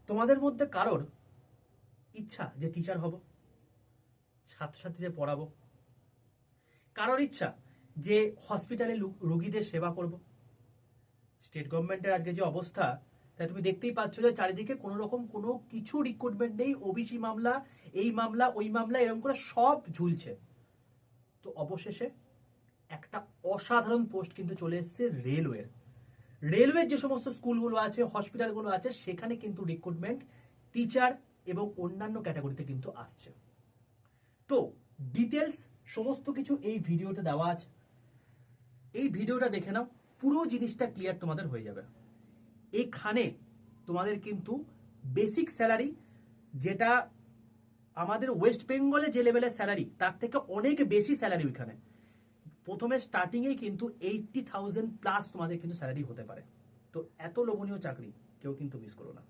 তোমাদের মধ্যে কারোর ইচ্ছা যে টিচার হব, ছাত্রছাত্রীদের পড়াবো? কারোর ইচ্ছা যে হসপিটালে রোগীদের সেবা করব? স্টেট গভর্নমেন্টের আজকে যে অবস্থা, তাই তুমি দেখতেই পাচ্ছ যে চারিদিকে কোনো রকম কোনো কিছু রিক্রুটমেন্ট নেই। ওবিসি মামলা, এই মামলা, ওই মামলা, এরকম করে সব ঝুলছে। তো অবশেষে একটা অসাধারণ পোস্ট কিন্তু চলে এসছে রেলওয়ের। রেলওয়ের যে সমস্ত স্কুলগুলো আছে, হসপিটালগুলো আছে, সেখানে কিন্তু রিক্রুটমেন্ট টিচার এবং অন্যান্য ক্যাটাগরিতে কিন্তু আসছে। তো ডিটেলস সমস্ত কিছু এই ভিডিওতে দেওয়া আছে। এই ভিডিওটা দেখে নাও, পুরো জিনিসটা ক্লিয়ার তোমাদের হয়ে যাবে। এখানে তোমাদের কিন্তু বেসিক স্যালারি, যেটা আমাদের ওয়েস্ট বেঙ্গলে যে লেভেলের স্যালারি, তার থেকে অনেক বেশি স্যালারি ওইখানে। প্রথমে স্টার্টিংয়েই কিন্তু 80,000 প্লাস তোমাদের কিন্তু স্যালারি হতে পারে। তো এত লোভনীয় চাকরি কেউ কিন্তু মিস করো না।